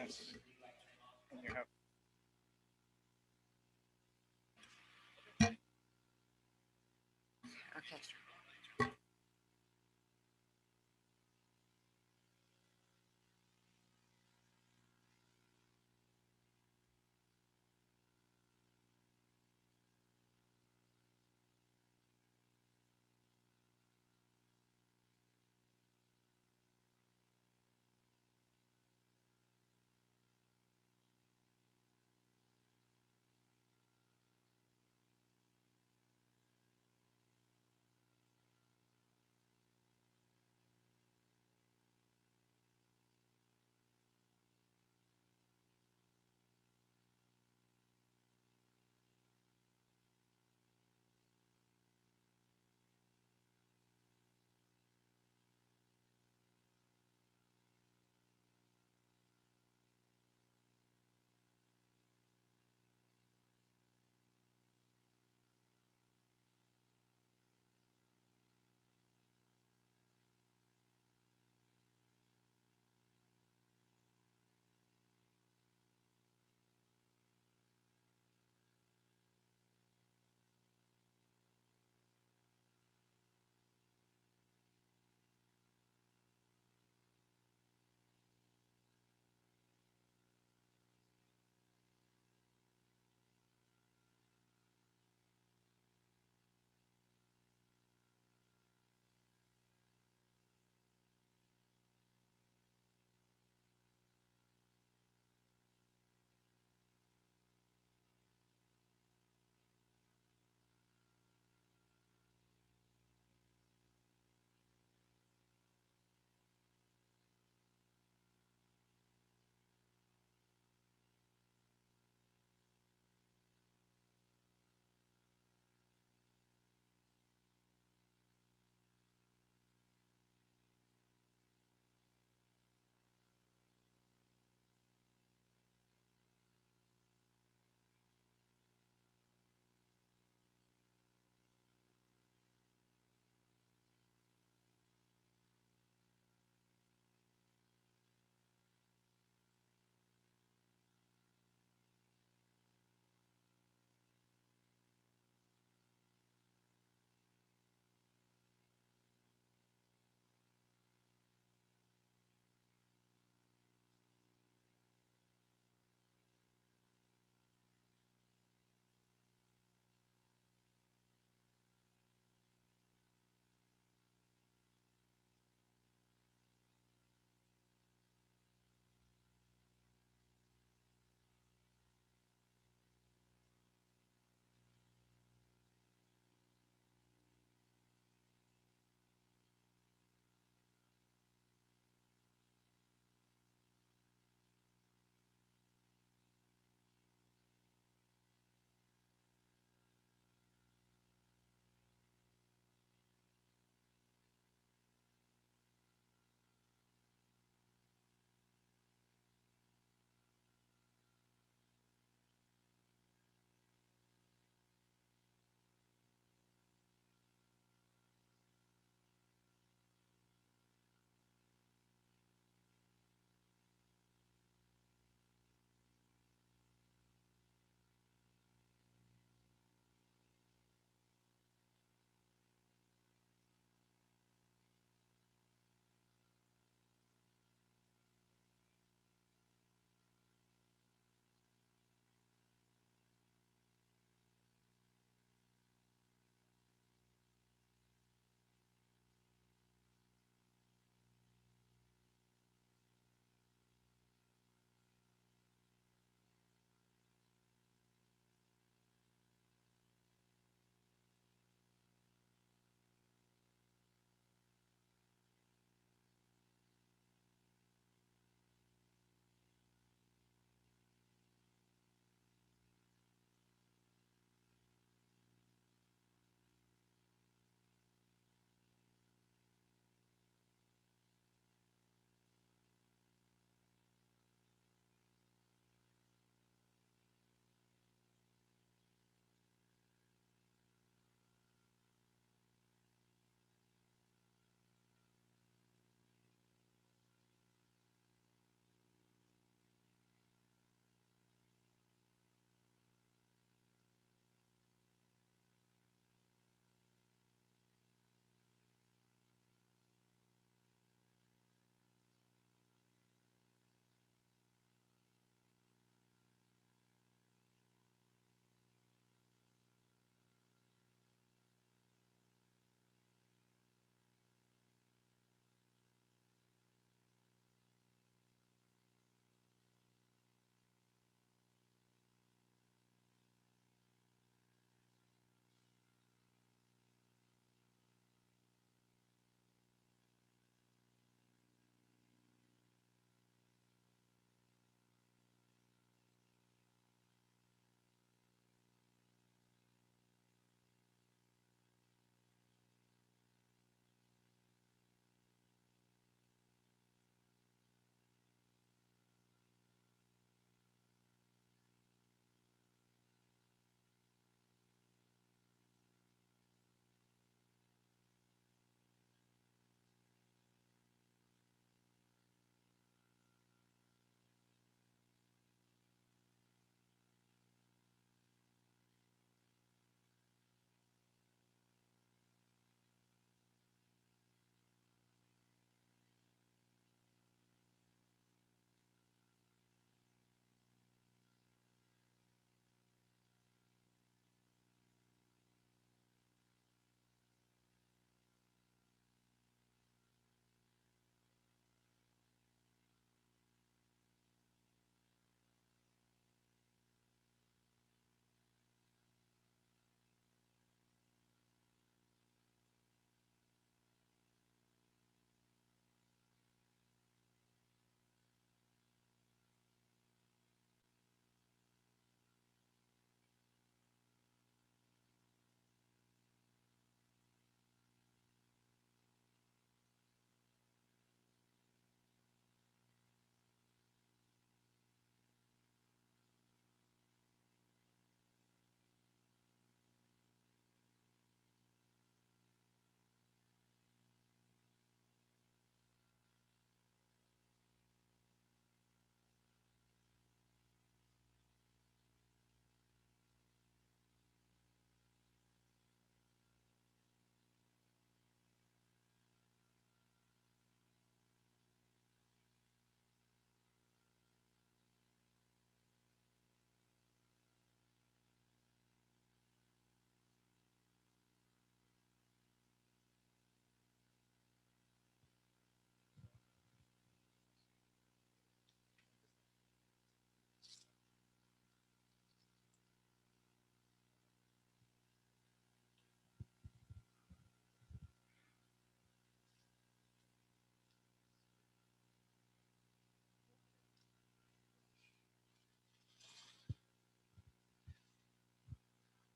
Yes. And you have Okay.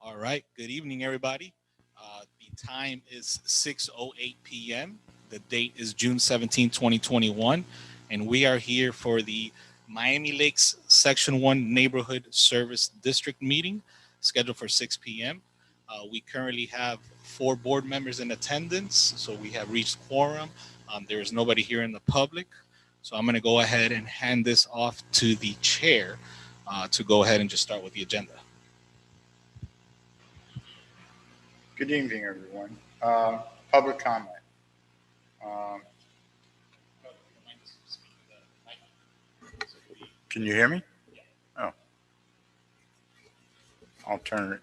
All right. Good evening, everybody. The time is 6:08 p.m. The date is June 17, 2021, and we are here for the Miami Lakes Section 1 Neighborhood Service District meeting scheduled for 6 p.m. We currently have 4 board members in attendance, so we have reached quorum. There is nobody here in the public, so I'm going to go ahead and hand this off to the chair to go ahead and just start with the agenda. Good evening, everyone. Public comment. Can you hear me? Oh. I'll turn it.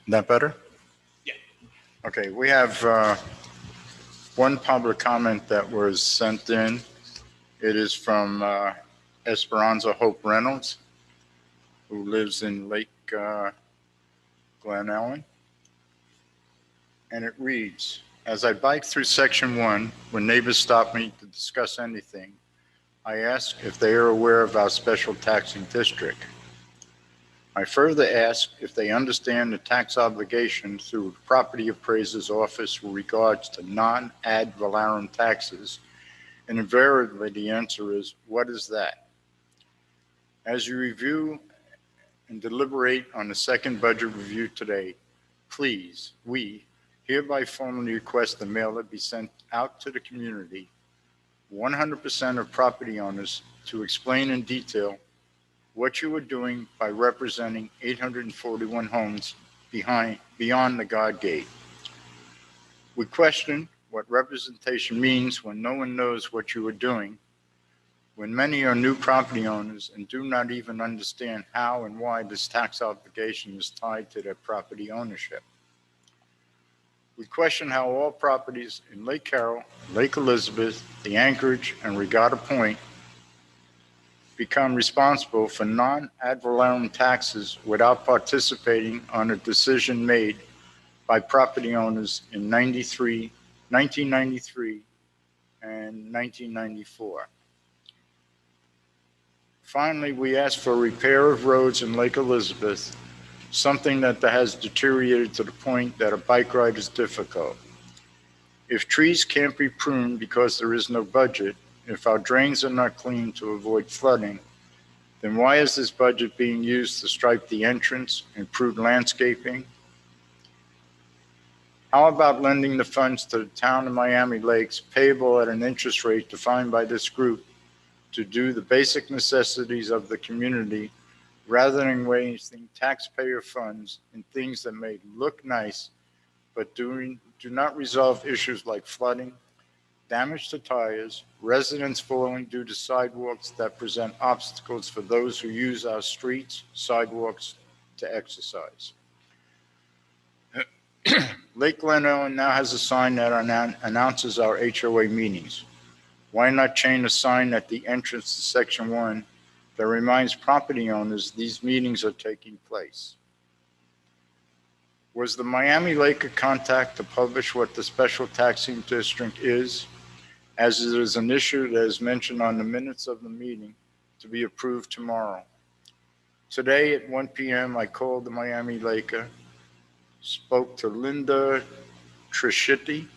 That better? Yeah. Okay, we have one public comment that was sent in. It is from Esperanza Hope Reynolds, who lives in Lake Glen Ellen. And it reads, as I bike through Section 1, when neighbors stop me to discuss anything, I ask if they are aware of our special taxing district. I further ask if they understand the tax obligation through the property appraiser's office with regards to non-ad valorem taxes, and invariably the answer is, what is that? As you review and deliberate on the second budget review today, please, we hereby formally request the mailer be sent out to the community, 100% of property owners, to explain in detail what you are doing by representing 841 homes beyond the guard gate. We question what representation means when no one knows what you are doing, when many are new property owners and do not even understand how and why this tax obligation is tied to their property ownership. We question how all properties in Lake Carroll, Lake Elizabeth, the Anchorage, and Regatta Point become responsible for non-ad valorem taxes without participating on a decision made by property owners in 1993 and 1994. Finally, we ask for repair of roads in Lake Elizabeth, something that has deteriorated to the point that a bike ride is difficult. If trees can't be pruned because there is no budget, if our drains are not cleaned to avoid flooding, then why is this budget being used to stripe the entrance, improve landscaping? How about lending the funds to the town of Miami Lakes payable at an interest rate defined by this group to do the basic necessities of the community rather than wasting taxpayer funds in things that may look nice but do not resolve issues like flooding, damage to tires, residents falling due to sidewalks that present obstacles for those who use our streets, sidewalks to exercise. Lake Glen Ellen now has a sign that announces our HOA meetings. Why not chain a sign at the entrance to Section 1 that reminds property owners these meetings are taking place? Was the Miami Lakes contact to publish what the special taxing district is, as it is an issue that is mentioned on the minutes of the meeting to be approved tomorrow? Today at 1 p.m., I called the Miami Lakes, spoke to Linda Triscitti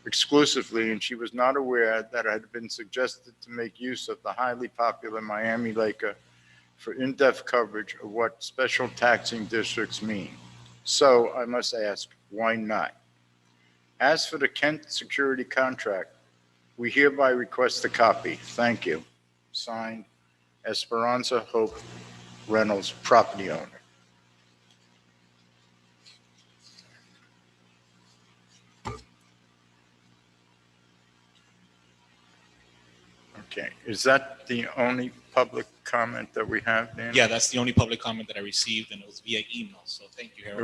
exclusively, and she was not aware that I had been suggested to make use of the highly popular Miami Lakes for in-depth coverage of what special taxing districts mean. So I must ask, why not? As for the Kent security contract, we hereby request a copy. Thank you. Signed, Esperanza Hope Reynolds, property owner. Okay, is that the only public comment that we have, Dan? Yeah, that's the only public comment that I received, and it was via email. So thank you, Harold. It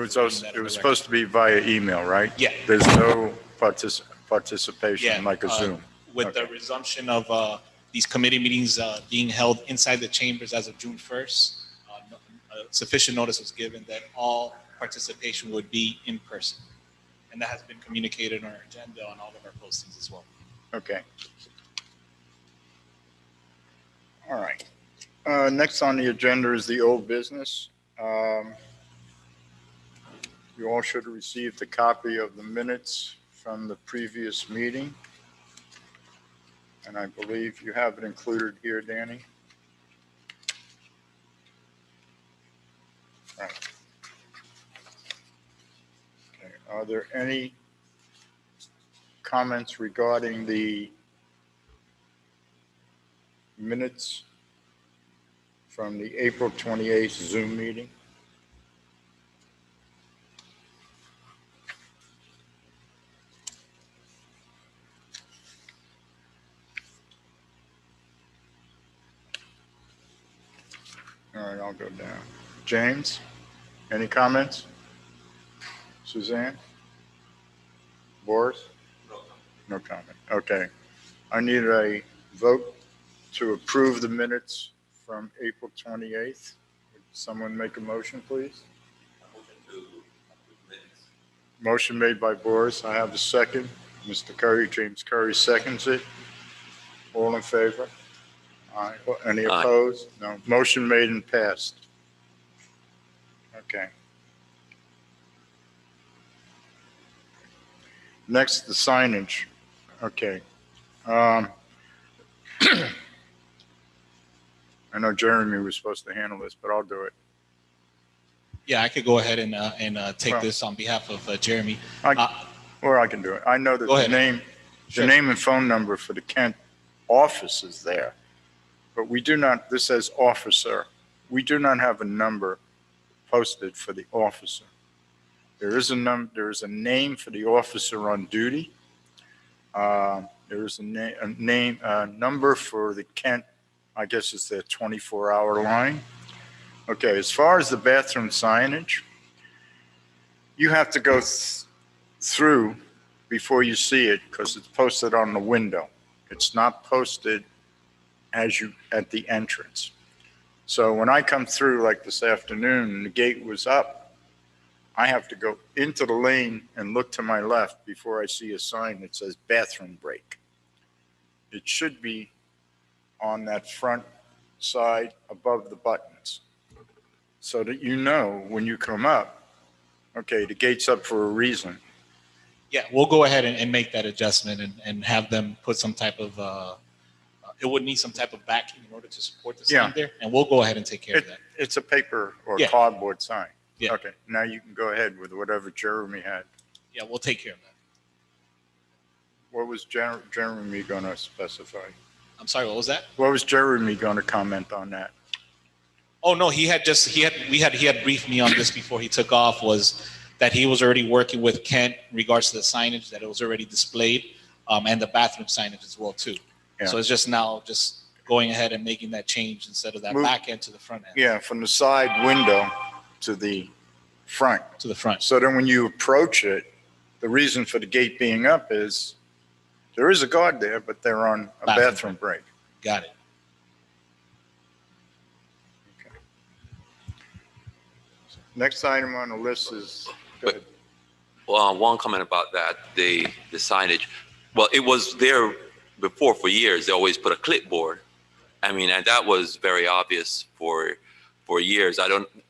was supposed to be via email, right? Yeah. There's no participation like a Zoom. With the resumption of these committee meetings being held inside the chambers as of June 1st, sufficient notice was given that all participation would be in person. And that has been communicated on our agenda on all of our postings as well. Okay. All right. Next on the agenda is the old business. You all should have received a copy of the minutes from the previous meeting. And I believe you have it included here, Danny. Right. Okay. Are there any comments regarding the minutes from the April 28th Zoom meeting? All right, I'll go down. James, any comments? Suzanne? Boris? No comment. Okay. I need a vote to approve the minutes from April 28th. Would someone make a motion, please? Motion made by Boris. I have a second. Mr. Curry, James Curry seconds it. All in favor? Aye. Any Aye. opposed? No. Motion made and passed. Okay. Next, the signage. Okay. I know Jeremy was supposed to handle this, but I'll do it. Yeah, I could go ahead and take Well- this on behalf of Jeremy. Or I can do it. I know that Go the ahead. name, the Sure. name and phone number for the Kent office is there. But we do not, this says officer. We do not have a number posted for the officer. There is a name for the officer on duty. There is a number for the Kent, I guess it's their 24-hour line. Okay, as far as the bathroom signage, you have to go through before you see it because it's posted on the window. It's not posted at the entrance. So when I come through like this afternoon and the gate was up, I have to go into the lane and look to my left before I see a sign that says bathroom break. It should be on that front side above the buttons so that you know when you come up, okay, the gate's up for a reason. Yeah, we'll go ahead and make that adjustment and have them put some type of, it would need some type of backing in order to support the sign Yeah. there. And we'll go ahead and take care of that. It's a paper or Yeah. cardboard sign. Yeah. Okay, now you can go ahead with whatever Jeremy had. Yeah, we'll take care of that. What was Jeremy going to specify? I'm sorry, what was that? What was Jeremy going to comment on that? Oh, no, he had briefed me on this before he took off, was that he was already working with Kent in regards to the signage, that it was already displayed, and the bathroom signage as well too. Yeah. So it's just now just going ahead and making that change instead of that Move- back end to the front end. Yeah, from the side window to the front. To the front. So then when you approach it, the reason for the gate being up is there is a guard there, but they're on a Bathroom bathroom break. Got it. Okay. Next item on the list is, go ahead. Well, one comment about that, the signage. Well, it was there before for years. They always put a clipboard. I mean, and that was very obvious for years.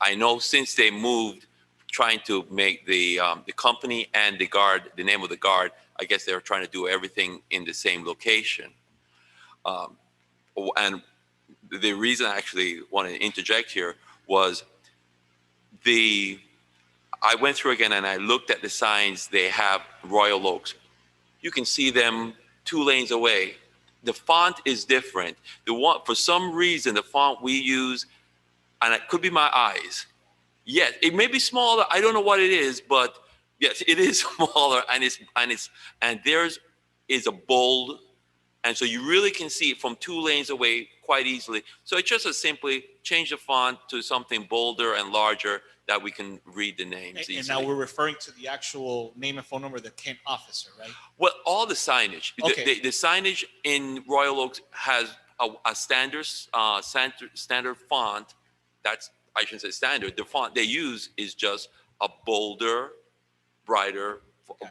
I know since they moved, trying to make the company and the guard, the name of the guard, I guess they were trying to do everything in the same location. And the reason I actually wanted to interject here was I went through again and I looked at the signs they have Royal Oaks. You can see them 2 lanes away. The font is different. For some reason, the font we use, and it could be my eyes. Yes, it may be smaller. I don't know what it is, but yes, it is smaller, and theirs is a bold, and so you really can see it from 2 lanes away quite easily. So it's just simply change the font to something bolder and larger that we can read the names easily. And now we're referring to the actual name and phone number of the Kent officer, right? Well, all the signage. Okay. The signage in Royal Oaks has a standard font. That's, I shouldn't say standard. The font they use is just a bolder, brighter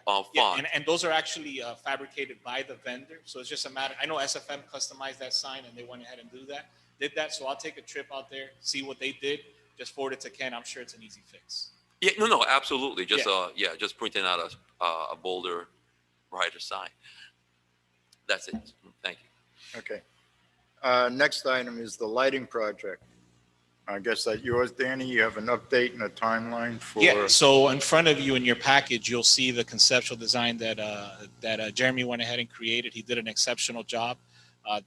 font. Yeah, and those are actually fabricated by the vendor. So it's just a matter, I know SFM customized that sign and they went ahead and did that. So I'll take a trip out there, see what they did, just forward it to Ken. I'm sure it's an easy fix. Yeah, no, absolutely. Just Yeah. just printing out a Boulder rider sign. That's it. Thank you. Okay. Next item is the lighting project. I guess that yours, Danny. You have an update and a timeline for. Yeah, so in front of you in your package, you'll see the conceptual design that Jeremy went ahead and created. He did an exceptional job.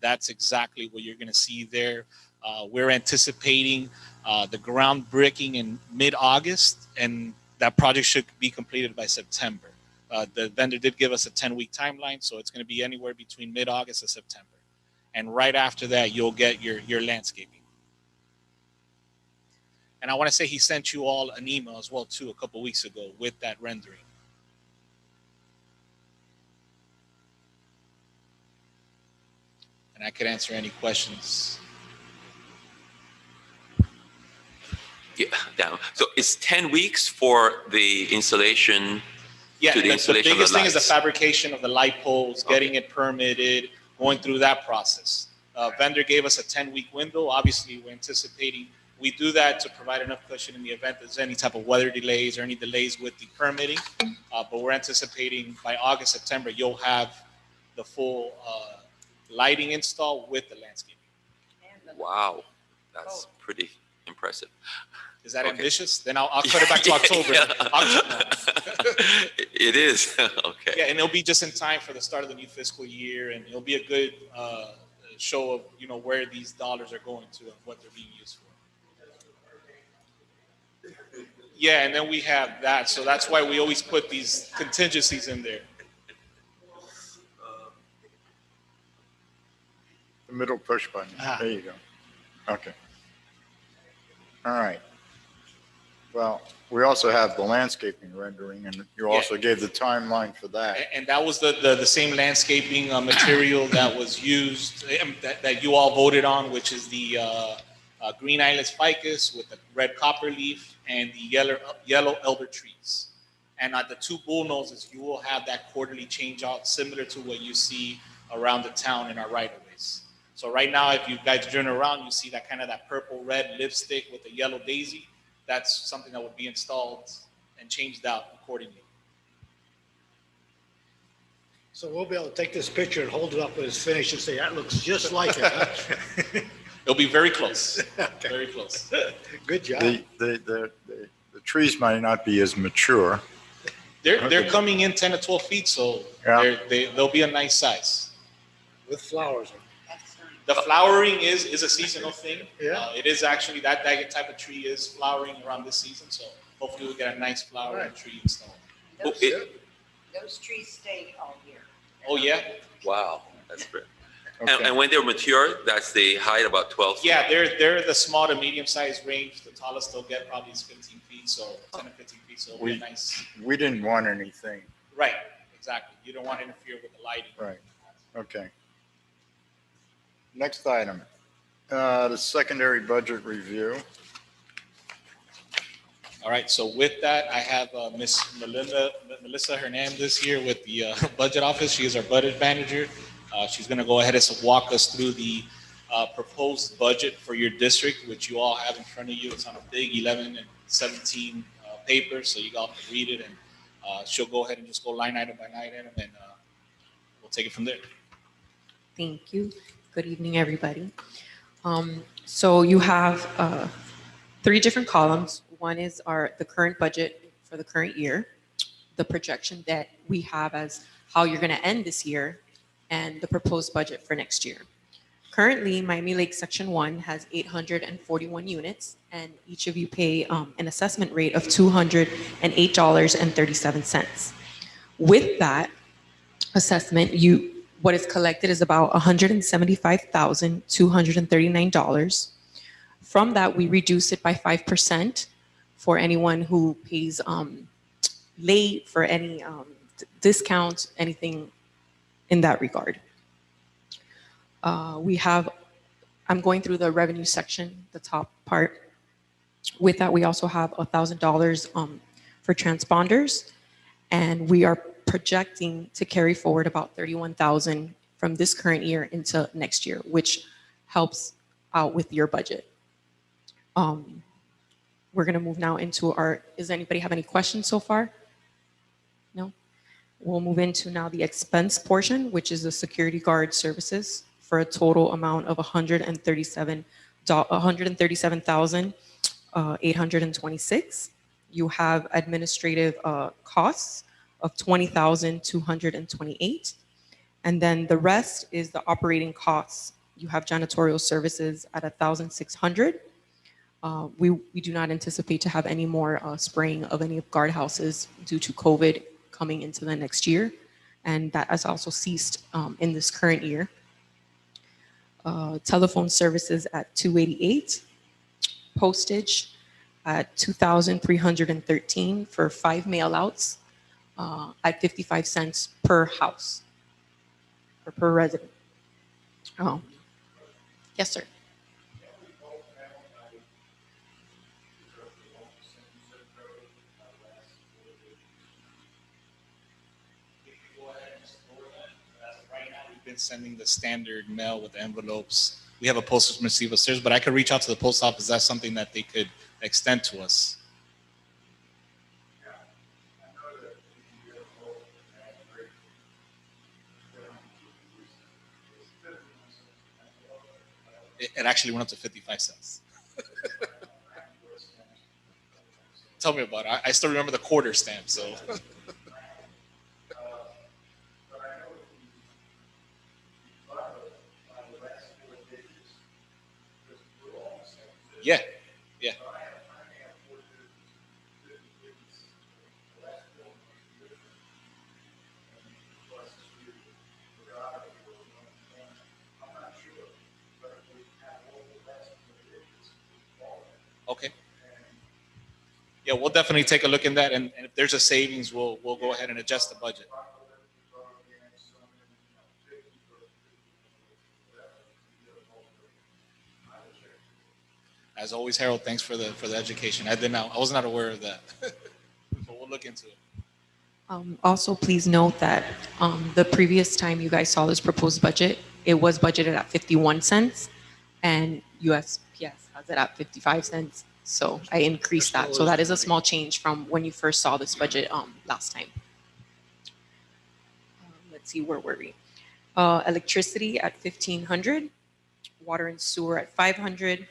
That's exactly what you're going to see there. We're anticipating the groundbreaking in mid-August, and that project should be completed by September. The vendor did give us a 10-week timeline, so it's going to be anywhere between mid-August and September. And right after that, you'll get your landscaping. And I want to say he sent you all an email as well, too, a couple weeks ago with that rendering. And I could answer any questions. Yeah, down. So it's 10 weeks for the installation. Yeah, To the the installation of biggest the thing is the lights. fabrication of the light poles, getting it permitted, going through that process. Vendor gave us a 10-week window. Obviously, we're anticipating we do that to provide enough cushion in the event there's any type of weather delays or any delays with the permitting. But we're anticipating by August, September, you'll have the full lighting install with the landscaping. Wow, that's pretty impressive. Is that Okay. ambitious? Then I'll cut it back to October. It is. Okay. Yeah, and it'll be just in time for the start of the new fiscal year, and it'll be a good show of where these dollars are going to and what they're being used for. Yeah, and then we have that, so that's why we always put these contingencies in there. The middle push button. Ah. There you go. Okay. All right. Well, we also have the landscaping rendering, and you also gave the timeline for that. And that was the same landscaping material that was used, that you all voted on, which is the green islands ficus with the red copper leaf and the yellow elder trees. And at the two bull noses, you will have that quarterly change out similar to what you see around the town in our right-of-ways. So right now, if you guys turn around, you see that kind of that purple red lipstick with the yellow daisy. That's something that would be installed and changed out accordingly. So we'll be able to take this picture and hold it up when it's finished and say, that looks just like it, huh? It'll be very close, Okay. very close. Good job. The trees might not be as mature. They're coming in 10 to 12 feet, so Yeah. they'll be a nice size. With flowers. The flowering is a seasonal thing. Yeah. It is actually, that type of tree is flowering around this season, so hopefully we'll get a nice flowering Right. tree installed. Oh, Those trees stay all year. Oh, yeah? Wow, that's great. Okay. And when they're mature, that's the height, about 12 feet. Yeah, they're the small to medium-sized range. The tallest they'll get probably is 15 feet, so 10 to 15 feet, so it'll be a nice. We didn't want anything. Right, exactly. You don't want to interfere with the lighting. Right. Okay. Next item, the secondary budget review. All right, so with that, I have Miss Melissa Hernandez here with the budget office. She is our budget manager. She's going to go ahead and walk us through the proposed budget for your district, which you all have in front of you. It's on a big 11 and 17 paper, so you all can read it, and she'll go ahead and just go line item by line item, and we'll take it from there. Thank you. Good evening, everybody. So you have 3 different columns. One is the current budget for the current year, the projection that we have as how you're going to end this year, and the proposed budget for next year. Currently, Miami Lakes Section 1 has 841 units, and each of you pay an assessment rate of $208.37. With that assessment, what is collected is about $175,239. From that, we reduce it by 5% for anyone who pays late, for any discounts, anything in that regard. I'm going through the revenue section, the top part. With that, we also have $1,000 for transponders, and we are projecting to carry forward about $31,000 from this current year into next year, which helps out with your budget. we're going to move now into our, does anybody have any questions so far? No? We'll move into now the expense portion, which is the security guard services for a total amount of $137,826. You have administrative costs of $20,228. And then the rest is the operating costs. You have janitorial services at $1,600. We do not anticipate to have any more spraying of any guardhouses due to COVID coming into the next year. And that has also ceased in this current year. Telephone services at $288. Postage at $2,313 for 5 mail-outs at 55 cents per house or per resident. Yes, sir. We've been sending the standard mail with envelopes. We have a postage receipt upstairs, but I could reach out to the post office. That's something that they could extend to us. It actually went up to 55 cents. Tell me about it. I still remember the quarter stamp, so. Yeah, yeah. Okay. Yeah, we'll definitely take a look in that, and if there's a savings, we'll go ahead and adjust the budget. As always, Harold, thanks for the education. I was not aware of that, but we'll look into it. Also, please note that the previous time you guys saw this proposed budget, it was budgeted at 51 cents, and USPS has it at 55 cents. So I increased that. So that is a small change from when you first saw this budget last time. Let's see, where were we? Electricity at 1,500, water and sewer at 500,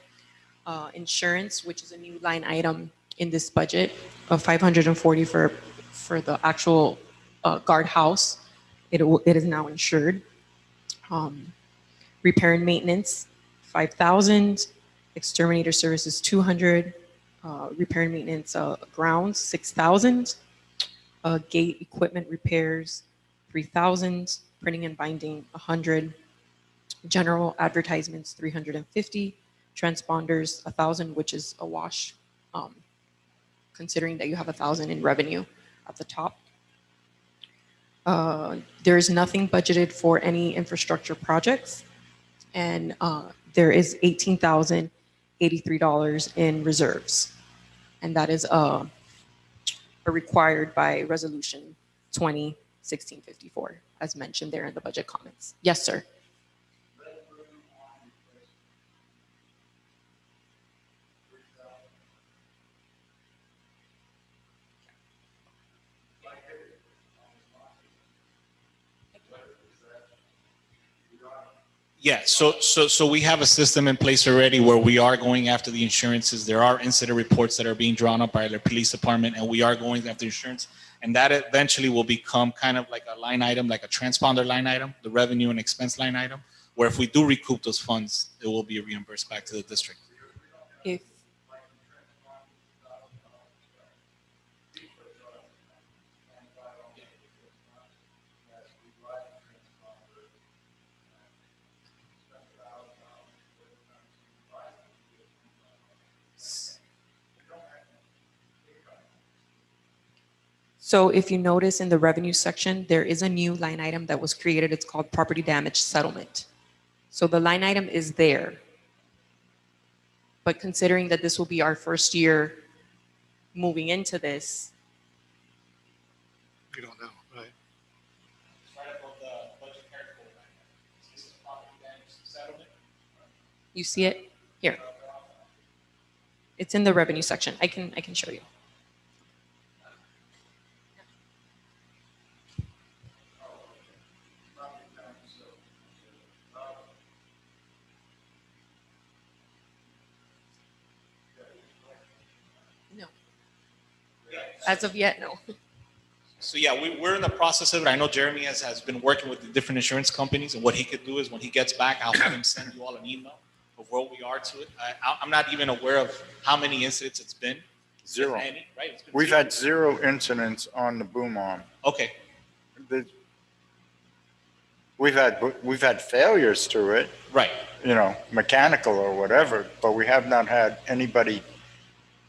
insurance, which is a new line item in this budget of 540 for the actual guardhouse. It is now insured. Repair and maintenance, 5,000. Exterminator services, 200. Repair and maintenance grounds, 6,000. Gate equipment repairs, 3,000. Printing and binding, 100. General advertisements, 350. Transponders, 1,000, which is a wash, considering that you have 1,000 in revenue at the top. There is nothing budgeted for any infrastructure projects, and there is $18,083 in reserves, and that is required by Resolution 2016-54, as mentioned there in the budget comments. Yes, sir. Yeah, so we have a system in place already where we are going after the insurances. There are incident reports that are being drawn up by the police department, and we are going after insurance. And that eventually will become kind of like a line item, like a transponder line item, the revenue and expense line item, where if we do recoup those funds, it will be reimbursed back to the district. If So if you notice in the revenue section, there is a new line item that was created. It's called property damage settlement. So the line item is there. But considering that this will be our first year moving into this, We don't know, right? you see it here. It's in the revenue section. I can show you. No. As of yet, no. So yeah, we're in the process of it. I know Jeremy has been working with the different insurance companies, and what he could do is when he gets back, I'll have him send you all an email of where we are to it. I'm not even aware of how many incidents it's been. Zero. If any, right? It's been We've zero. had 0 incidents on the boom arm. Okay, The- We've had failures to it, right. you know, mechanical or whatever, but we have not had anybody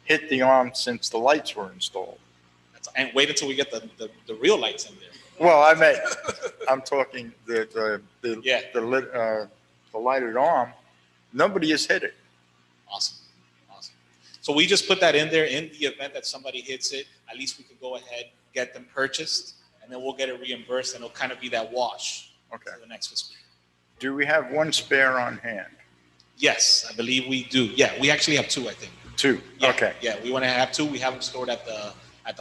hit the arm since the lights were installed. And wait until we get the real lights in there. Well, I'm talking the Yeah. the lighted arm. Nobody has hit it. Awesome. So we just put that in there in the event that somebody hits it. At least we could go ahead, get them purchased, and then we'll get it reimbursed, and it'll kind of be that wash Okay. for the next fiscal year. Do we have one spare on hand? Yes, I believe we do. Yeah, we actually have 2, I think. 2. Yeah, Okay. Yeah, we want to have 2. We have them stored at the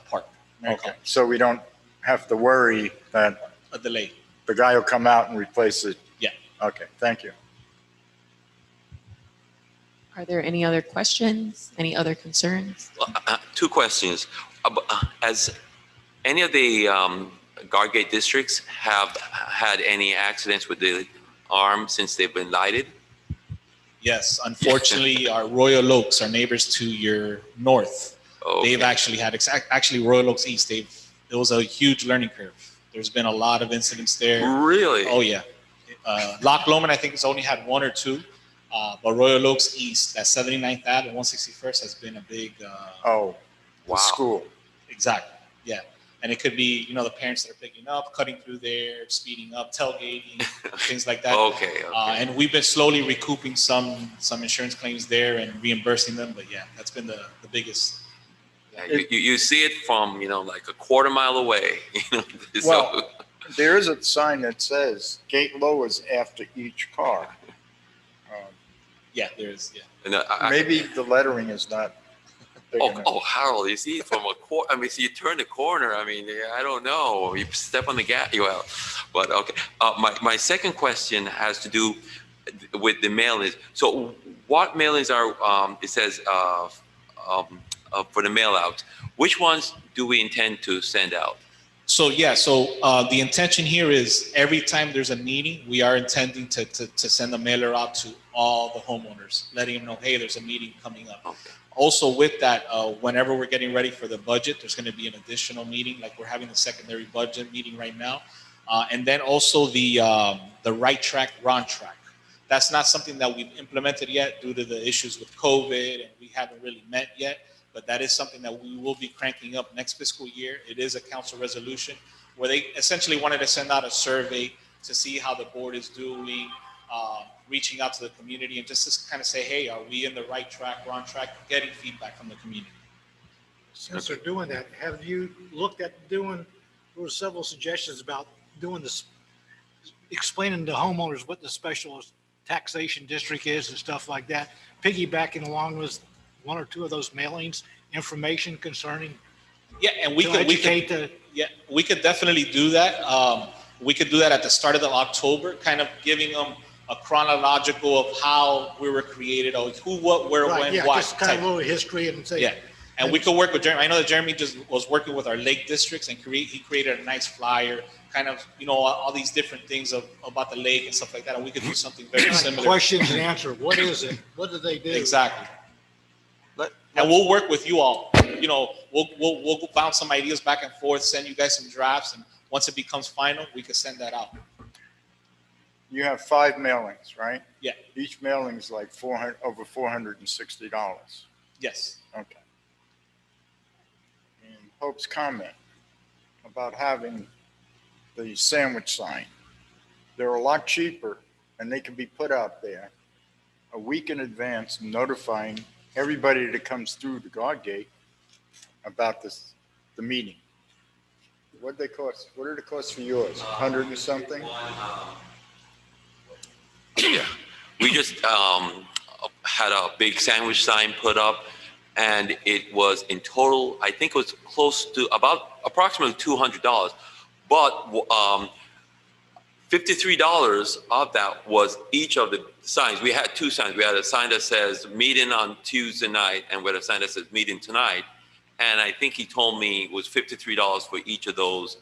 park. Okay. So we don't have to worry that A delay. the guy will come out and replace it. Yeah. Okay. Thank you. Are there any other questions? Any other concerns? Two questions. As any of the Guardgate districts have had any accidents with the arm since they've been lighted? Yes, unfortunately, our Royal Oaks, our neighbors to your north, Okay. they've actually had actually Royal Oaks East. It was a huge learning curve. There's been a lot of incidents there. Really? Oh yeah, Loch Lomond I think has only had 1 or 2, but Royal Oaks East, that 79th Ave and 161st has been a big. Oh, Wow. the school. Exactly. Yeah, and it could be the parents that are picking up, cutting through there, speeding up, tailgating, things like that. Okay. And we've been slowly recouping some insurance claims there and reimbursing them. But yeah, that's been the biggest. Yeah, you see it from, like a quarter mile away. So, Well, there is a sign that says gate lowers after each car. Yeah, there's yeah. and Maybe the lettering is not big enough. Harold, you see it from a quarter. I mean, so you turn the corner. I mean, I don't know. You step on the gas. Well, but okay. My second question has to do with the mailings. So, what mailings are? It says for the mail out. Which ones do we intend to send out? So yeah, the intention here is every time there's a meeting, we are intending to send a mailer out to all the homeowners, letting them know, hey, there's a meeting coming up. Okay. Also with that, whenever we're getting ready for the budget, there's going to be an additional meeting, like we're having the secondary budget meeting right now. And then also the Right Track, Wrong Track. That's not something that we've implemented yet due to the issues with COVID, and we haven't really met yet. But that is something that we will be cranking up next fiscal year. It is a council resolution where they essentially wanted to send out a survey to see how the board is doing, reaching out to the community and just to kind of say, hey, are we in the right track, wrong track, getting feedback from the community. Since they're doing that, have you looked at doing, there were several suggestions about doing this, explaining to homeowners what the special taxation district is and stuff like that, piggybacking along with 1 or 2 of those mailings, information concerning, Yeah, and we to could educate the, we could definitely do that. We could do that at the start of the October, kind of giving them a chronological of how we were created, or who, what, where, right, when, yeah, why. just kind of type. a little history and say. Yeah, and we could work with Jeremy. I know that Jeremy just was working with our lake districts and he created a nice flyer, kind of, all these different things about the lake and stuff like that. And we could do something very similar. Questions and answer. What is it? What do they do? Exactly. And we'll work with you all. We'll bounce some ideas back and forth, send you guys some drafts, and once it becomes final, we can send that out. You have 5 mailings, right? Yeah. Each mailing is like over $460. Yes. Okay. And Hope's comment about having the sandwich sign. They're a lot cheaper and they can be put out there a week in advance, notifying everybody that comes through the guard gate about the meeting. What did they cost? What did it cost for yours? 100 and something? Yeah, we just had a big sandwich sign put up, and it was in total, I think it was close to about approximately $200. But $53 of that was each of the signs. We had two signs. We had a sign that says meeting on Tuesday night, and we had a sign that says meeting tonight. And I think he told me it was $53 for each of those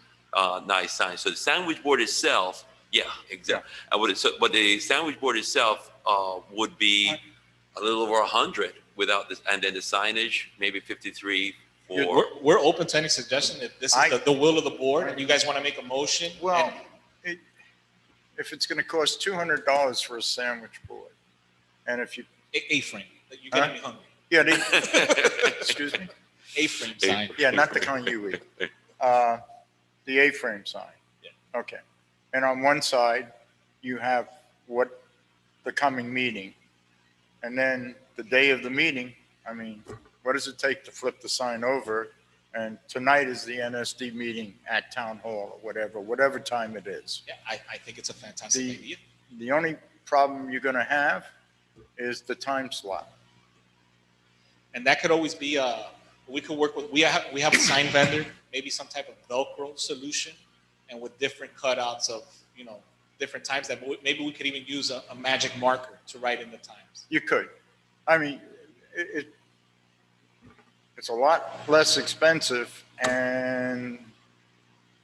nice signs. So the sandwich board itself, yeah, exactly. But the sandwich board itself would be a little over 100 without this, and then the signage maybe 53 for. We're open to any suggestion. If this is the will of the board, and you guys want to make a motion. Well, if it's gonna cost $200 for a sandwich board, and if you, A-frame. You're getting me hungry. yeah, excuse me? A-frame sign. Yeah, not the kind you eat. The A-frame sign. Yeah. Okay. And on one side, you have what, the coming meeting. And then the day of the meeting, I mean, what does it take to flip the sign over? And tonight is the NSD meeting at Town Hall or whatever time it is. Yeah, I think it's a fantastic idea. The only problem you're gonna have is the time slot. And that could always be we could work with, we have a sign vendor, maybe some type of Velcro solution, and with different cutouts of, different times that maybe we could even use a magic marker to write in the times. You could. I mean, it's a lot less expensive, and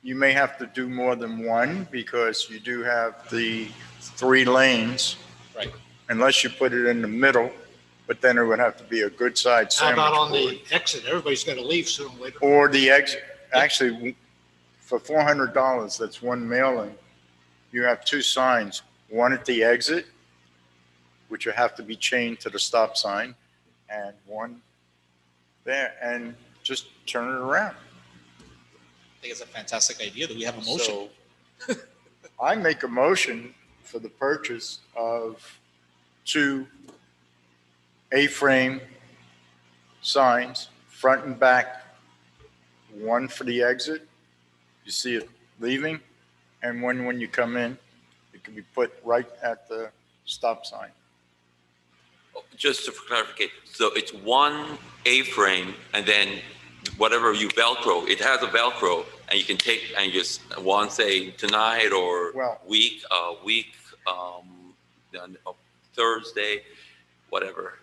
you may have to do more than one because you do have the 3 lanes. Right. Unless you put it in the middle, but then it would have to be a good side How sandwich about on board. the exit? Everybody's got to leave sooner or later. Or the exit, actually, for $400, that's one mailing. You have 2 signs, one at the exit, which will have to be chained to the stop sign, and one there, and just turn it around. I think it's a fantastic idea. Do we have a motion? So I make a motion for the purchase of 2 A-frame signs, front and back, one for the exit, you see it leaving, and one when you come in, it can be put right at the stop sign. Just to clarify, so it's one A-frame, and then whatever you Velcro, it has a Velcro, and you can take and just one say tonight or Well- week, then Thursday, whatever.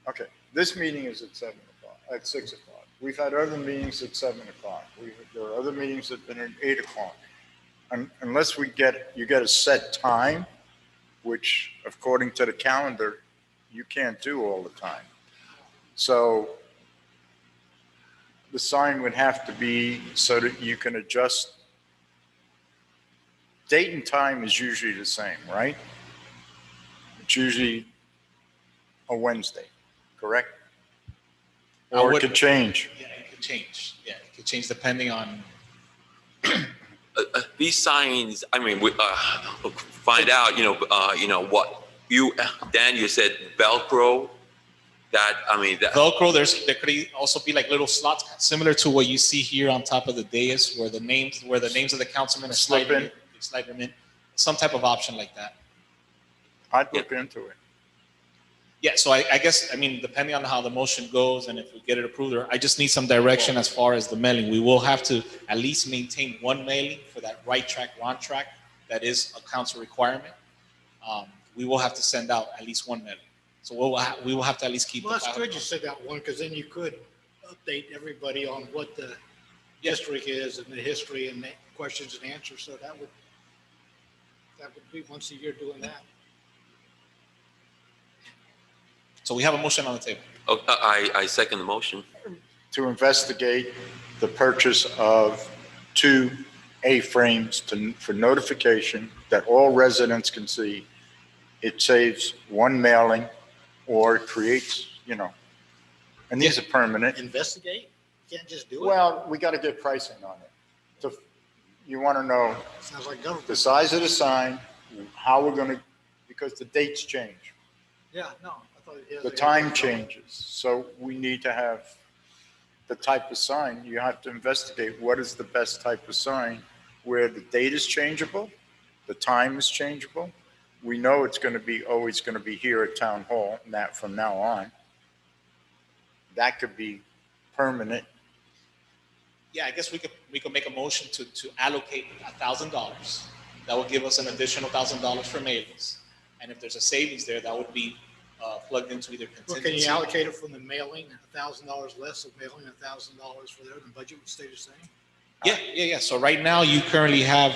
Okay, this meeting is at 7 o'clock, at 6 o'clock. We've had other meetings at 7 o'clock. There are other meetings that have been at 8 o'clock. Unless you get a set time, which according to the calendar, you can't do all the time. So the sign would have to be so that you can adjust. Date and time is usually the same, right? It's usually a Wednesday, correct? I Or it would- could change. Yeah, it could change. Yeah, it could change depending on. These signs, I mean, we find out, what you, Dan, you said Velcro. That, I mean, that. Velcro, there could also be like little slots similar to what you see here on top of the dais where the names of the councilmen are Slip in. slide them in. Some type of option like that. I'd look into it. Yeah, so I guess, depending on how the motion goes and if we get it approved, or I just need some direction as far as the mailing. We will have to at least maintain one mailing for that right track, wrong track. That is a council requirement. We will have to send out at least one mailing. So we will have to at least keep. Well, the that's file. good you said that one, because then you could update everybody on what the district is and the history and the questions and answers. So that would be once a year doing that. So we have a motion on the table. Oh, I second the motion. To investigate the purchase of 2 A-frames for notification that all residents can see. It saves one mailing or it creates, and these are permanent. Investigate? You can't just do it? Well, we got to get pricing on it. You want to know Sounds like government. the size of the sign, how we're going to, because the dates change, Yeah, no, I thought. the time changes. So we need to have the type of sign. You have to investigate what is the best type of sign where the date is changeable, the time is changeable. We know it's going to be always going to be here at Town Hall, from now on. that could be permanent. Yeah, I guess we could make a motion to allocate $1,000. That would give us an additional $1,000 for mailings. And if there's a savings there, that would be plugged into either Well, contingency. can you allocate it from the mailing, $1,000 less of mailing, $1,000 for there, the budget would stay the same? Yeah. So right now you currently have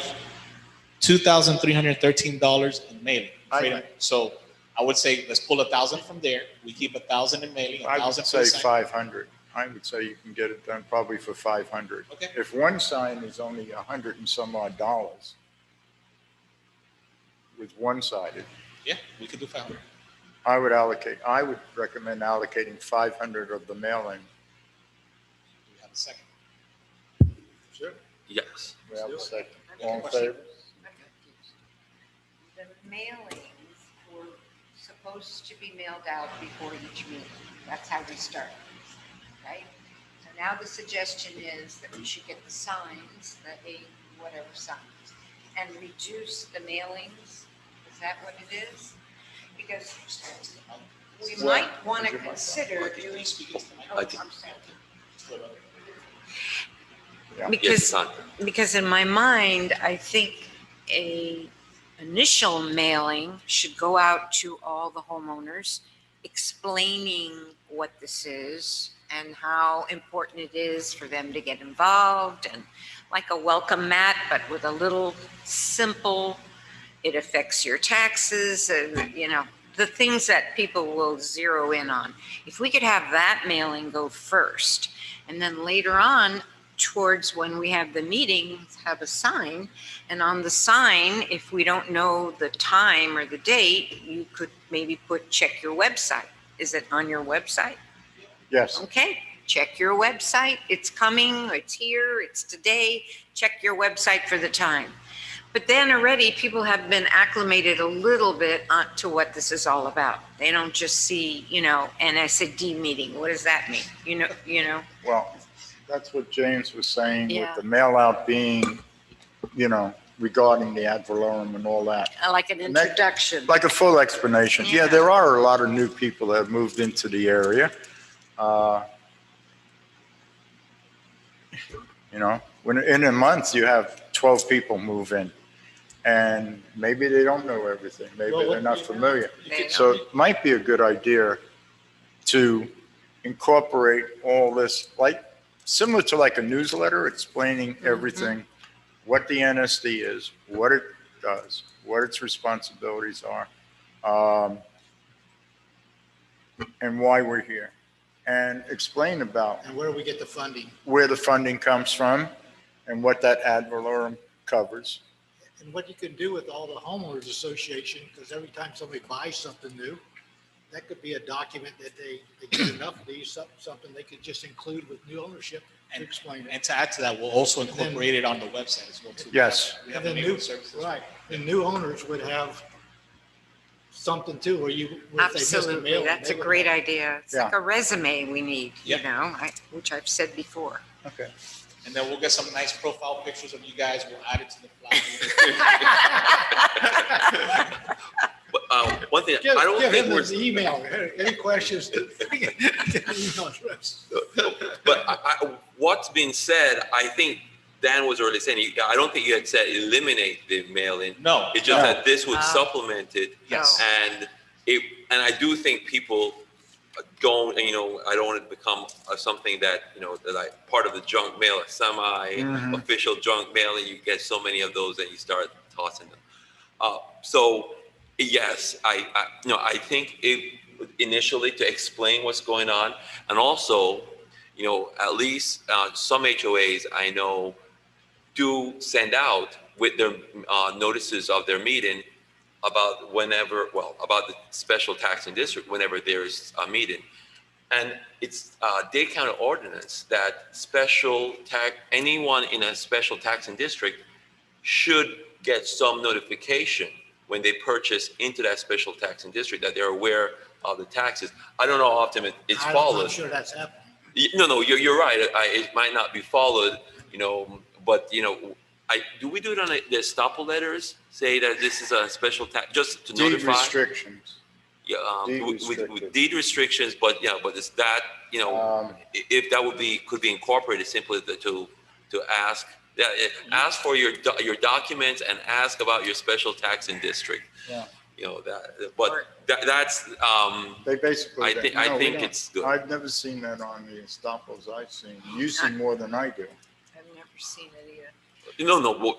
$2,313 in mailing. I- So I would say let's pull 1,000 from there. We keep 1,000 in mailing, I would 1,000 for say the sign. 500. I would say you can get it done probably for 500. Okay. If one sign is only $100 and some odd dollars with one-sided, Yeah, we could do 500. I would recommend allocating 500 of the mailing. Do we have a second? Sure. Yes. We have a second. I'm All in confused. favor? I'm confused. The mailings were supposed to be mailed out before each meeting. That's how we started, right? So now the suggestion is that we should get the signs, the whatever signs, and reduce the mailings. Is that what it is? Because we Well, might want to would you like- consider Can doing. you speak into the mic? Oh, I think- I'm sorry. Yeah. Yes, Because, Sandra. because in my mind, I think a initial mailing should go out to all the homeowners explaining what this is and how important it is for them to get involved, and like a welcome mat, but with a little simple, it affects your taxes, the things that people will zero in on. If we could have that mailing go first, and then later on, towards when we have the meeting, have a sign, and on the sign, if we don't know the time or the date, you could maybe check your website. Is it on your website? Yes. Okay, check your website. It's coming, it's here, it's today. Check your website for the time. But then already people have been acclimated a little bit to what this is all about. They don't just see, NSD meeting. What does that mean? Well, that's what James was saying with Yeah. the mail out being, regarding the ad valorem and all that. Like an And that- introduction. Like a full explanation. Yeah, Yeah. there are a lot of new people that have moved into the area. When in a month you have 12 people move in, and maybe they don't know everything. Maybe Well, they're not familiar. They So it might be a good idea to incorporate all this, like similar to like a newsletter explaining everything, what the NSD is, what it does, what its responsibilities are, and why we're here, and explain about And where do we get the funding? where the funding comes from and what that ad valorem covers. And what you can do with all the homeowners association, because every time somebody buys something new, that could be a document that they get enough of these, something they could just include with new ownership to explain it. And to add to that, we'll also incorporate it on the website as well too. Yes. We have And the the neighborhood new, services. right, the new owners would have something too, where if they missed the Absolutely, mail. that's a they would great have- idea. It's Yeah. like a resume we need, Yeah. which I've said before. Okay. And then we'll get some nice profile pictures of you guys. We'll add it to the flyer. But one thing, Give I don't give think him we're, the email, any questions? Email address. but what's been said, I think Dan was already saying, I don't think you had said eliminate the mail-in. No. It's just No. that this would Ah. supplement it. Yes. And I do think people don't, I don't want it to become something that, like part of the junk mail, a semi-official junk mail, and you get so many of those and you start tossing them. So yes, I think it initially to explain what's going on, and also, at least some HOAs I know do send out with their notices of their meeting about about the special taxing district whenever there's a meeting. And it's Dade County ordinance that anyone in a special taxing district should get some notification when they purchase into that special taxing district, that they're aware of the taxes. I don't know how often it's I'm followed. not sure that's happening. No, you're right. It might not be followed, but do we do it on the estoppel letters? Say that this is a special tax, just to Deed notify? restrictions. Yeah, Deed with restricted. deed restrictions, but yeah, but it's that, you know, if that would be, could be incorporated simply to ask, ask for your documents and ask about your special taxing district. Yeah. You know, but that's, They basically. I think, no, we I think don't. it's good. I've never seen that on the estoppels I've seen. You see more than I do. I've never seen it either.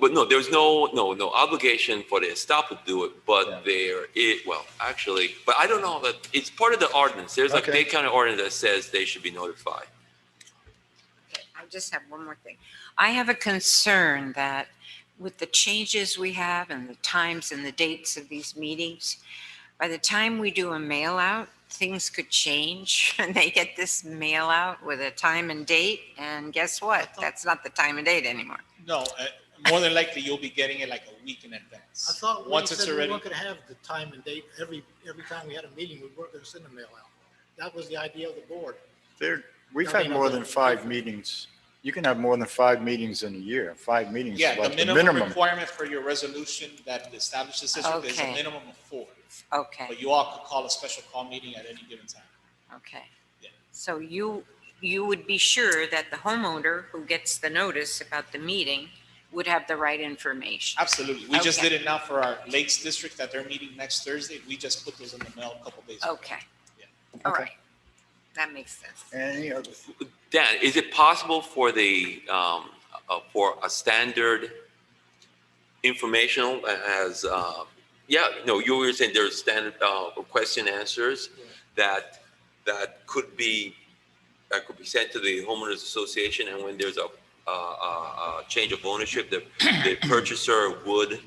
But no, there's no obligation for the estoppel to do it, but Yeah. there is, well, actually, but I don't know that, it's part of the ordinance. There's like Okay. Dade County ordinance that says they should be notified. Okay, I just have one more thing. I have a concern that with the changes we have and the times and the dates of these meetings, by the time we do a mail out, things could change and they get this mail out with a time and date. And guess what? That's not the time and date anymore. No, more than likely you'll be getting it like a week in advance. I thought we Once it's said we already, weren't gonna have the time and date every time we had a meeting, we weren't gonna send a mail out. That was the idea of the board. We've I had mean, more other- than 5 meetings. You can have more than 5 meetings in a year. 5 meetings yeah, is the like the minimum minimum. requirement for your resolution that establishes this district is a Okay. minimum of 4. Okay, But you all could call a special call meeting at any given time. okay. Yeah. So you would be sure that the homeowner who gets the notice about the meeting would have the right information. Absolutely. We just Okay. did it now for our Lakes District that they're meeting next Thursday. We just put those in the mail a couple days ago. Okay. Yeah. All Okay. right. That makes sense. Any other? Dan, is it possible for the, for a standard informational as, yeah, no, you were saying there's standard, question answers that could be sent to the homeowners association, and when there's a change of ownership, the purchaser would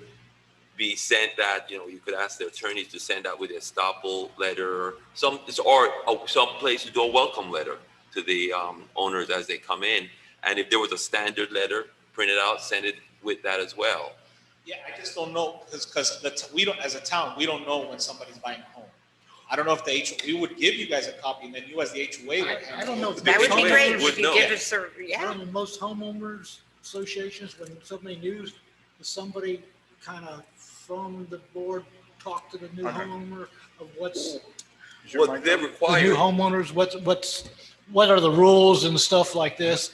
be sent that, you know, you could ask the attorneys to send out with a estoppel letter, some place to do a welcome letter to the owners as they come in. And if there was a standard letter printed out, send it with that as well. Yeah, I just don't know because we don't, as a town, we don't know when somebody's buying a home. I don't know if we would give you guys a copy and then you as the HOA would. I don't know if That would be HOA great would if you know. give us a, yeah. Well, in most homeowners associations, when somebody new, somebody kind of from the board talk to the new Okay. homeowner of what's, Is your Well, mic they're on? the new required, homeowners, what are the rules and stuff like this?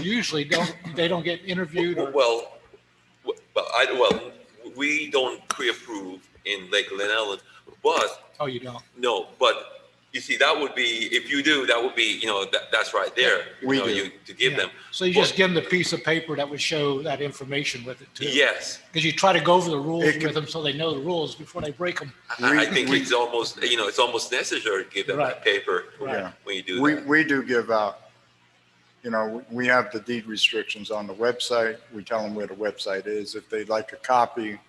Usually they don't get interviewed or, well, we don't pre-approve in Lake Ellen, but oh, you don't? no, but you see, that would be, if you do, that would be, you know, that's right there. We you know, do. To give Yeah. them. So you just give them the piece of paper that would show that information with it too? Yes, Because you try to go over the rules It can- with them so they know the rules before they break them. I think it's almost, you know, it's almost necessary to give them that Right. paper Yeah. when you do We, that. we do give out, you know, we have the deed restrictions on the website. We tell them where the website is. If they'd like a copy,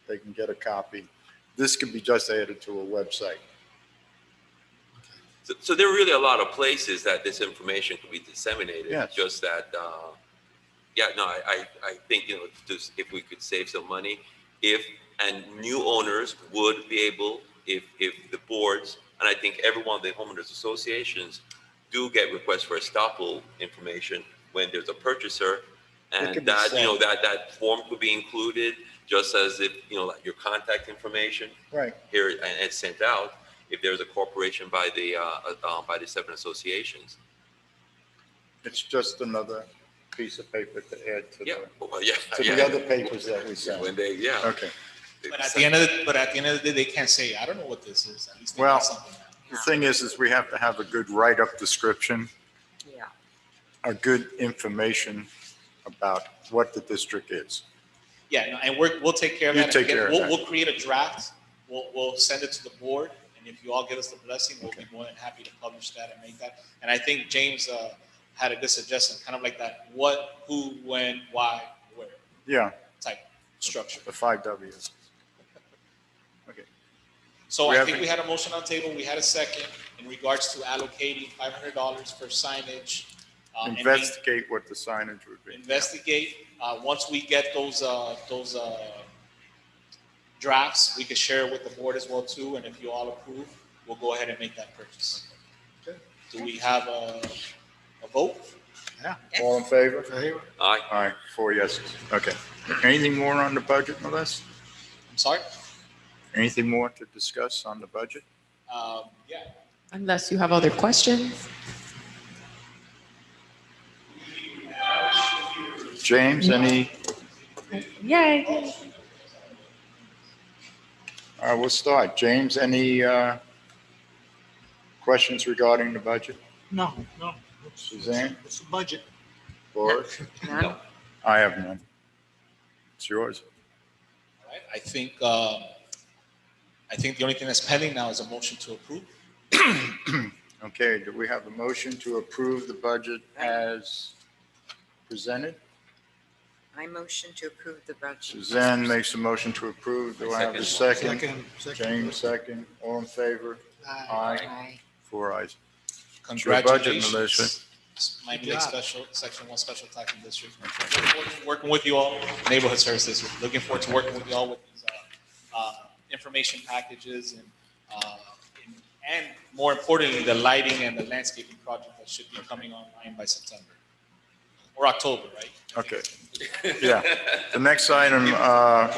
they can get a copy. This could be just added to a website. So there are really a lot of places that this information could be disseminated. Yes. Just that, yeah, no, I think, you know, just if we could save some money, and new owners would be able, if the boards, and I think every one of the homeowners associations do get requests for estoppel information when there's a purchaser. It could And be that, you know, sent. that form could be included, just as if, you know, like your contact information Right. here, and it's sent out if there's a corporation by the 7 associations. It's just another piece of paper to add to Yeah, the, well, yeah, to yeah. the other papers that we When send. they, yeah. Okay. But at the end of the day, they can't say, I don't know what this is. At least they Well, know something. The thing is we have to have a good write-up description, Yeah. a good information about what the district is. Yeah, no, and we'll take care of You that. take Again, care of we'll, that. We'll create a draft. We'll send it to the board. And if you all give us the blessing, we'll be more than happy to publish that and make that. And I think James had a good suggestion, kind of like that, what, who, when, why, where Yeah, type structure. the 5 Ws. Okay. So We I have think a- we had a motion on the table. We had a second in regards to allocating $500 for signage. and Investigate what the signage would be. investigate. Once we get those drafts, we can share it with the board as well too. And if you all approve, we'll go ahead and make that purchase. Okay. Do we have a vote? All in favor? Hey, Aye. All right, 4 yeses. Okay. Anything more on the budget, Melissa? I'm sorry? Anything more to discuss on the budget? Yeah. Unless you have other questions. James, any, Yay. we'll start. James, any questions regarding the budget? No. Suzanne? It's a budget. Boris? None? I have none. It's yours. All right. I think the only thing that's pending now is a motion to approve. Okay, do we have a motion to approve the budget as presented? I motion to approve the budget. Suzanne makes a motion to approve. Do I have a second? Second. James, second. All in favor? Aye. Aye. 4 ayes. your budget, Congratulations. Miami Good Lakes job. Special, Section 1 Special Taxing District. Looking forward to working with you all, Neighborhood Service District. Looking forward to working with you all with these information packages and more importantly, the lighting and the landscaping project that should be coming online by September or October, right? Okay. Yeah. The next item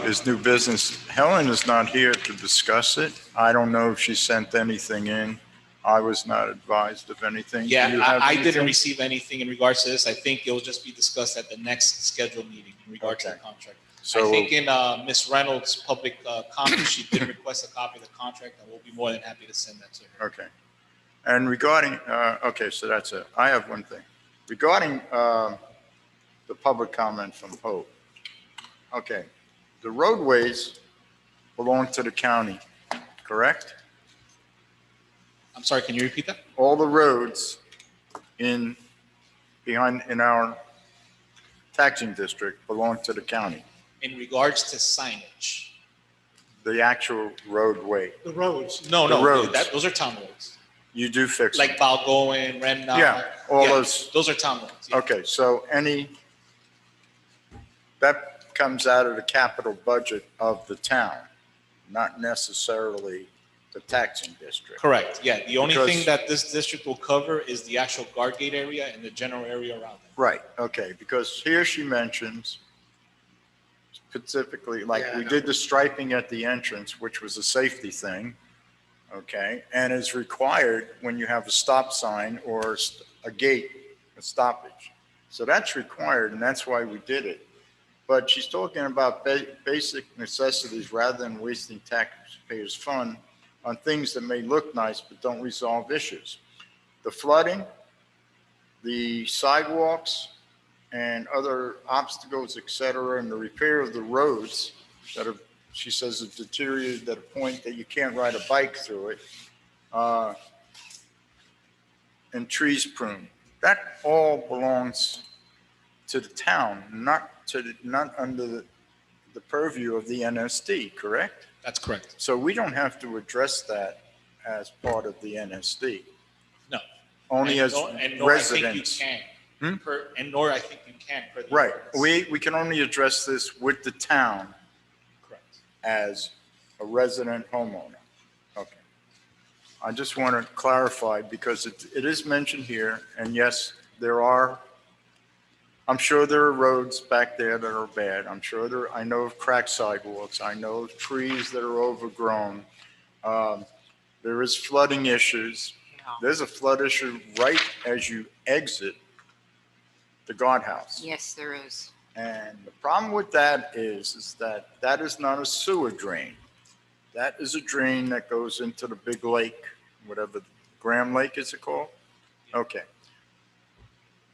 is new business. Helen is not here to discuss it. I don't know if she sent anything in. I was not advised of anything. Do you Yeah, have I didn't anything? receive anything in regards to this. I think it will just be discussed at the next scheduled meeting in regards to the Okay. contract. I So, think in Ms. Reynolds' public comment, she did request a copy of the contract, and we'll be more than happy to send that to her. okay. And regarding, okay, so that's it. I have one thing. Regarding the public comment from Hope. Okay, the roadways belong to the county, correct? I'm sorry, can you repeat that? All the roads in our taxing district belong to the county, In regards to signage? the actual roadway. The roads. No, The no, roads. those are town roads. You do fix them. Like Balgoen, Remna. Yeah, all Yeah, those, Those are town roads. yeah. okay, so that comes out of the capital budget of the town, not necessarily the taxing district. Correct, yeah. The only Because- thing that this district will cover is the actual guard gate area and the general area around it. Right, okay, because here she mentions specifically, like, Yeah, I we know. did the striping at the entrance, which was a safety thing, okay, and is required when you have a stop sign or a gate, a stoppage. So that's required, and that's why we did it. But she's talking about basic necessities rather than wasting taxpayers' fund on things that may look nice but don't resolve issues. The flooding, the sidewalks, and other obstacles, et cetera, and the repair of the roads that have, she says, have deteriorated at a point that you can't ride a bike through it, and trees pruned. That all belongs to the town, not under the purview of the NSD, correct? That's correct. So we don't have to address that as part of the NSD. No. Only And as nor- and nor I think residents. you can. Hmm? And nor I think you can. per the Right, ordinance. we can only address this with the town Correct. as a resident homeowner. Okay. I just want to clarify because it is mentioned here, and yes, I'm sure there are roads back there that are bad. I know of cracked sidewalks. I know of trees that are overgrown. There is flooding issues. There's a flood issue right as you exit the guardhouse. Yes, there is. And the problem with that is that is not a sewer drain. That is a drain that goes into the big lake, whatever, Graham Lake is it called? Okay.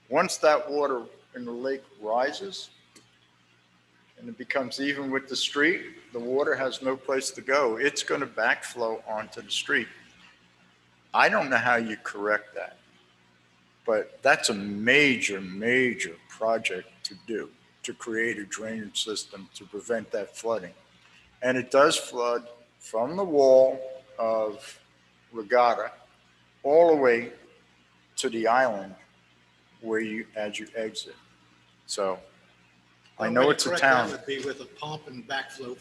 Once that water in the lake rises and it becomes even with the street, the water has no place to go. It's going to backflow onto the street. I don't know how you correct that, but that's a major, major project to do, to create a drainage system to prevent that flooding. And it does flood from the wall of Regatta all the way to the island as you exit. So I know it's a Correct, that town. would be with a pump and backflow.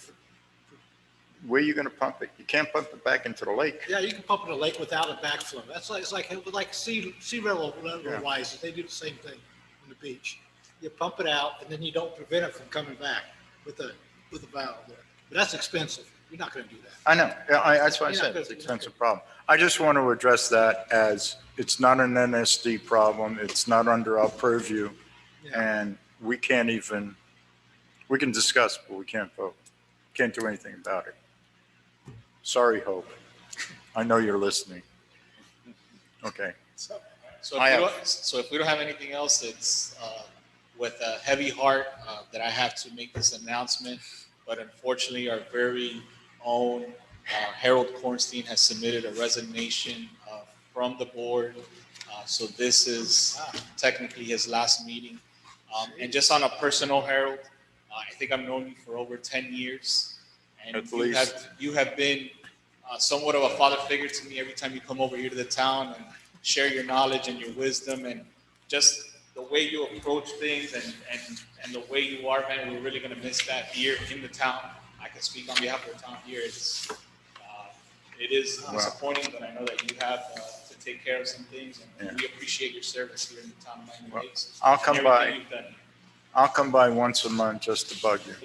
Where are you going to pump it? You can't pump it back into the lake. Yeah, you can pump in a lake without a backflow. That's like, it's like sea level Yeah. rises. They do the same thing on the beach. You pump it out and then you don't prevent it from coming back with a valve there. But that's expensive. You're not going to do that. I know, yeah, that's why I You're said not it's an gonna- expensive problem. I just want to address that as it's not an NSD problem, it's not under our purview, Yeah. and we can't even, we can discuss, but we can't vote. Can't do anything about it. Sorry, Hope. I know you're listening. Okay. So I if we don't have anything else, it's with a heavy heart that I have to make this announcement. But unfortunately, our very own Harold Kornstein has submitted a resignation from the board. So this is technically his last meeting. And just on a personal, Harold, I think I've known you for over 10 years. And At least. you have been somewhat of a father figure to me every time you come over here to the town and share your knowledge and your wisdom and just the way you approach things and the way you are, man. We're really going to miss that here in the town. I can speak on behalf of the town here. It is Wow. disappointing, but I know that you have to take care of some things, and Yeah. we appreciate your service here in the town of Miami Well, Lakes. I'll and come everything by. you've done. I'll come by once a month just to bug you.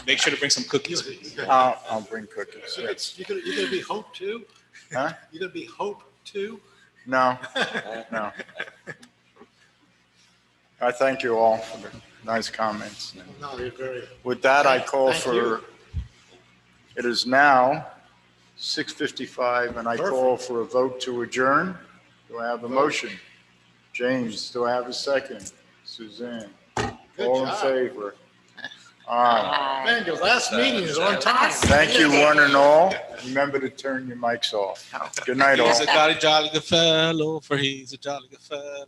Make sure to bring some cookies, please. I'll bring cookies. So you're going to be Hope too? Huh? You're going to be Hope too? No, no. I thank you all for the nice comments. No, you're very, With that, I call Thank for, you. it is now 6:55, and I call for a vote to adjourn. Do I have a motion? James, do I have a second? Suzanne? good All in job. favor? All right. Man, your last meeting is on time. Thank you, one and all. Remember to turn your mics off. Good night, all. He's a jolly good fellow, for he's a jolly good fellow.